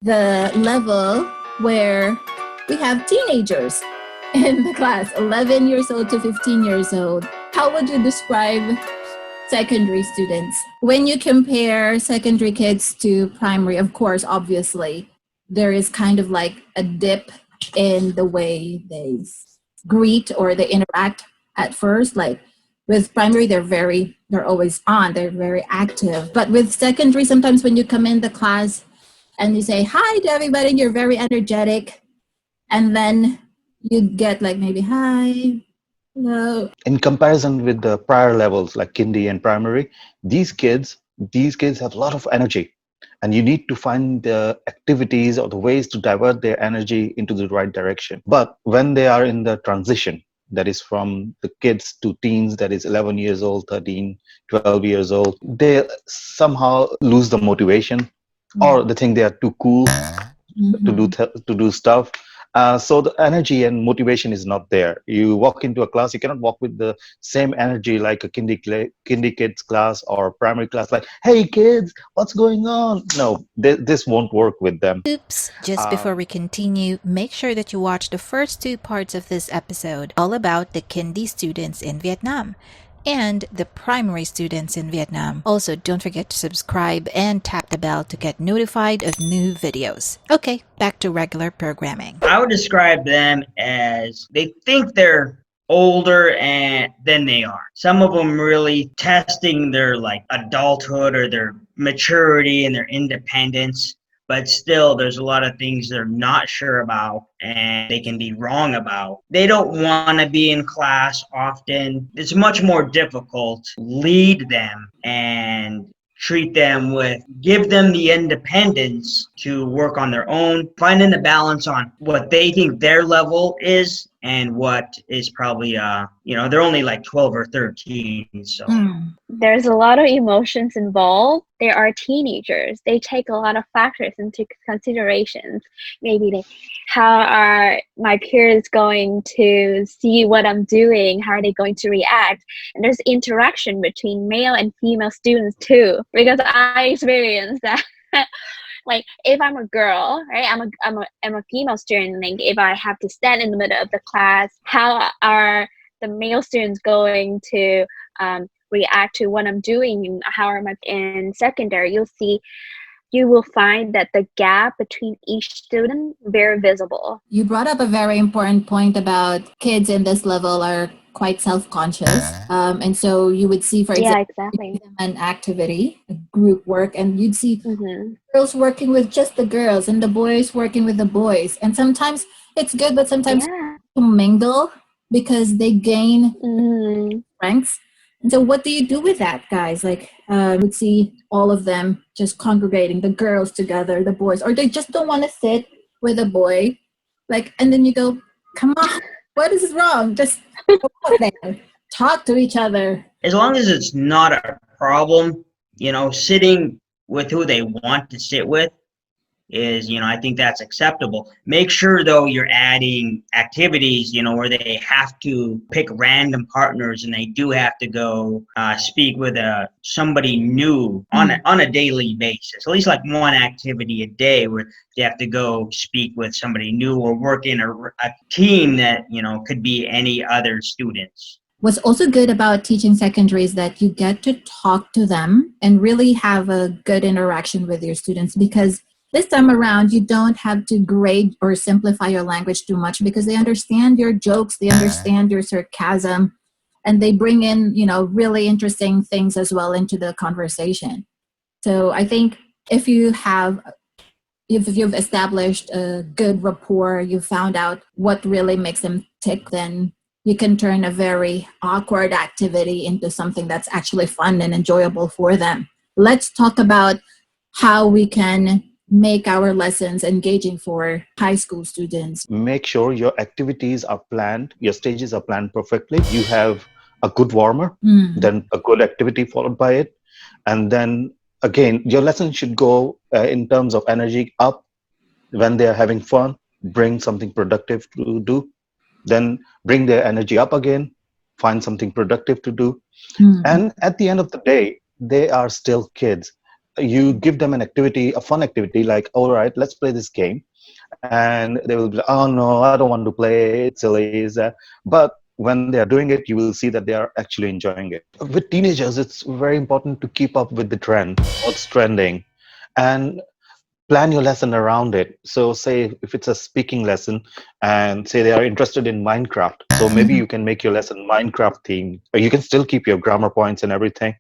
the level where we have teenagers in the class, 11 years old to 15 years old. How would you describe secondary students? When you compare secondary kids to primary, of course, obviously, there is kind of like a dip in the way they greet or they interact at first. Like with primary, they're always on, they're very active. But with secondary, sometimes when you come in the class and you say hi to everybody, you're very energetic. And then you get like maybe hi, hello. In comparison with the prior levels like kindy and primary, these kids have a lot of energy, and you need to find the activities or the ways to divert their energy into the right direction. But when they are in the transition, that is from the kids to teens, that is 11 years old, 13, 12 years old, they somehow lose the motivation, or they think they are too cool to do stuff. So the energy and motivation is not there. You walk into a class, you cannot walk with the same energy like a kindy kids class or primary class. Like, hey kids, what's going on? No, this won't work with them. Oops! Just before we continue, make sure that you watch the first two parts of this episode, all about the kindy students in Vietnam and the primary students in Vietnam. Also, don't forget to subscribe and tap the bell to get notified of new videos. Okay, back to regular programming. I would describe them as they think they're older and than they are. Some of them really testing their like adulthood or their maturity and their independence, but still there's a lot of things they're not sure about and they can be wrong about. They don't want to be in class often. It's much more difficult to lead them and give them the independence to work on their own, finding the balance on what they think their level is and what is probably, they're only like 12 or 13. So there's a lot of emotions involved. They are teenagers. They take a lot of factors into considerations. Maybe how are my peers going to see what I'm doing? How are they going to react? And there's interaction between male and female students too, because I experienced that. Like if I'm a girl, right? I'm a female student. Like if I have to stand in the middle of the class, how are the male students going to react to what I'm doing? How am I in secondary? You will find that the gap between each student very visible. You brought up a very important point about kids in this level are quite self-conscious. And so you would see, for example, exactly. an activity, a group work, and you'd see girls working with just the girls and the boys working with the boys. And sometimes it's good, but sometimes to mingle because they gain strengths. And so what do you do with that, guys? Like, would see all of them just congregating, the girls together, the boys, or they just don't want to sit with a boy. Like, and then you go, come on, what is wrong? Just go out there, talk to each other. As long as it's not a problem, sitting with who they want to sit with is, I think that's acceptable. Make sure though you're adding activities, where they have to pick random partners and they do have to go speak with somebody new on a daily basis. At least like one activity a day where they have to go speak with somebody new or work in a team that, could be any other students. What's also good about teaching secondary is that you get to talk to them and really have a good interaction with your students, because this time around, you don't have to grade or simplify your language too much because they understand your jokes, they understand your sarcasm, and they bring in, really interesting things as well into the conversation. So I think if you've established a good rapport, you found out what really makes them tick, then you can turn a very awkward activity into something that's actually fun and enjoyable for them. Let's talk about how we can make our lessons engaging for high school students. Make sure your activities are planned, your stages are planned perfectly. You have a good warmer, then a good activity followed by it. And then again, your lesson should go in terms of energy up. When they're having fun, bring something productive to do. Then bring their energy up again, find something productive to do. And at the end of the day, they are still kids. you give them an activity, a fun activity, like, all right, let's play this game. And they will be like, oh no, I don't want to play, it's silly. But when they are doing it, you will see that they are actually enjoying it. With teenagers, it's very important to keep up with the trend, what's trending, and plan your lesson around it. So say if it's a speaking lesson and say they are interested in Minecraft, so maybe you can make your lesson Minecraft themed, but you can still keep your grammar points and everything.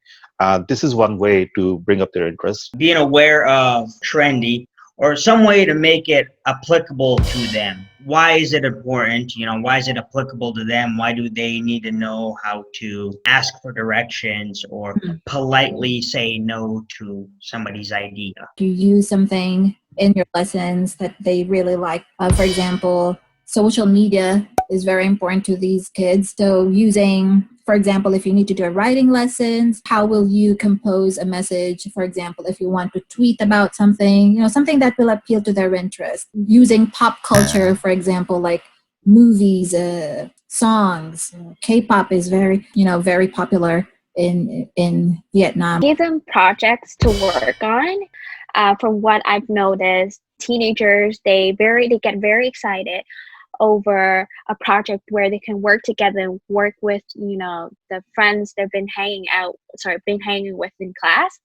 This is one way to bring up their interest. Being aware of trendy or some way to make it applicable to them. Why is it important? Why is it applicable to them? Why do they need to know how to ask for directions or politely say no to somebody's idea? You use something in your lessons that they really like. For example, social media is very important to these kids. So using, for example, if you need to do a writing lessons, how will you compose a message? For example, if you want to tweet about something, something that will appeal to their interest. Using pop culture, for example, like movies, songs. K-pop is very popular in Vietnam. Give them projects to work on. From what I've noticed, teenagers they get very excited over a project where they can work together and work with the friends they've been hanging with in class.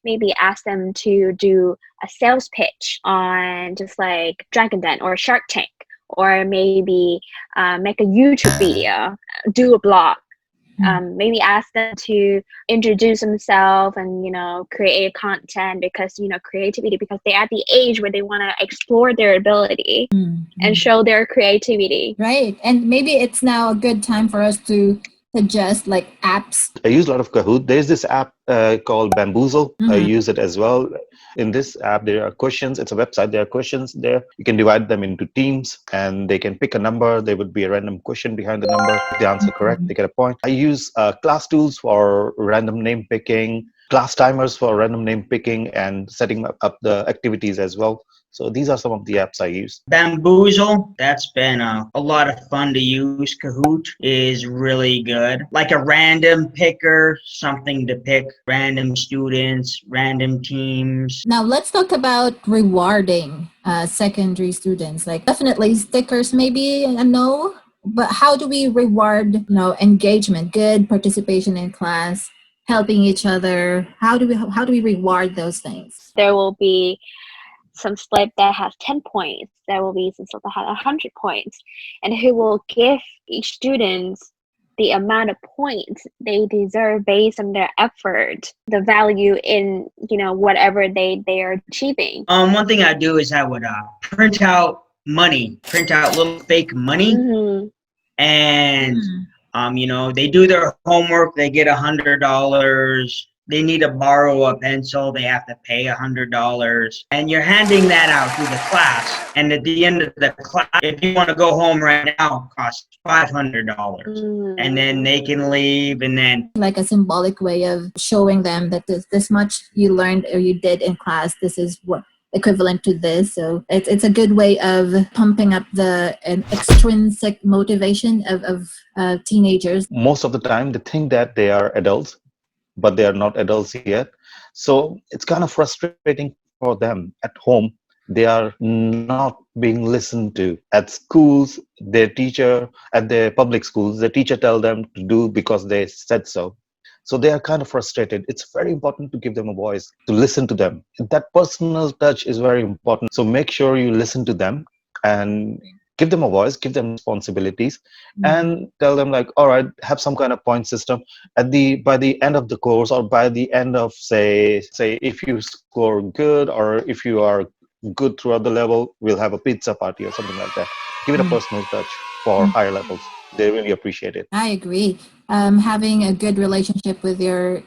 Maybe ask them to do a sales pitch on just like Dragon Den or Shark Tank, or maybe make a YouTube video, do a blog. Maybe ask them to introduce themselves and create content, because creativity, because they're at the age where they want to explore their ability and show their creativity. Right. And maybe it's now a good time for us to suggest like apps. I use a lot of Kahoot. There's this app called Bamboozle. I use it as well. In this app, there are questions. It's a website. There are questions there. You can divide them into teams and they can pick a number. There would be a random question behind the number. If they answer correct, they get a point. I use class tools for random name picking, class timers for random name picking, and setting up the activities as well. So these are some of the apps I use. Bamboozle, that's been a lot of fun to use. Kahoot is really good. Like a random picker, something to pick, random students, random teams. Now let's talk about rewarding secondary students. Like definitely stickers, maybe a no, but how do we reward engagement, good participation in class, helping each other? How do we reward those things? There will be some slip that has 10 points. There will be some slip that has 100 points, and who will give each student the amount of points they deserve based on their effort, the value in whatever they are achieving. One thing I do is I would print out little fake money, and they do their homework, they get $100. They need to borrow a pencil, they have to pay $100. And you're handing that out to the class. And at the end of the class, if you want to go home right now, it costs $500. And then they can leave, and then like a symbolic way of showing them that this much you learned or you did in class, this is what equivalent to this. So it's a good way of pumping up an extrinsic motivation of teenagers. Most of the time, they think that they are adults, but they are not adults yet. So it's kind of frustrating for them at home. They are not being listened to. At schools, at their public schools, the teacher tell them to do because they said so. So they are kind of frustrated. It's very important to give them a voice, to listen to them. That personal touch is very important. So make sure you listen to them and give them a voice, give them responsibilities, and tell them like, all right, have some kind of point system. By the end of the course, or by the end of say if you score good, or if you are good throughout the level, we'll have a pizza party or something like that. Give it a personal touch for higher levels. They really appreciate it. I agree. Having a good relationship with your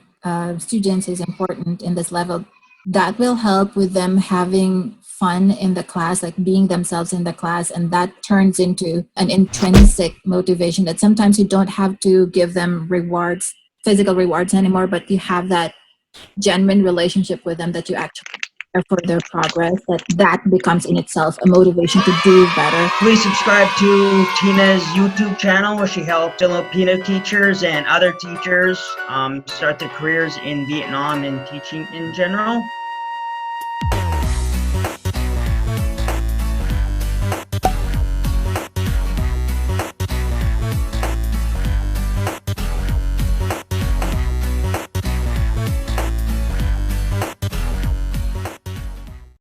students is important in this level. That will help with them having fun in the class, like being themselves in the class, and that turns into an intrinsic motivation that sometimes you don't have to give them physical rewards anymore, but you have that genuine relationship with them that you actually for their progress, that becomes in itself a motivation to do better. Please subscribe to Tina's YouTube channel where she helps Filipino teachers and other teachers start their careers in Vietnam and teaching in general.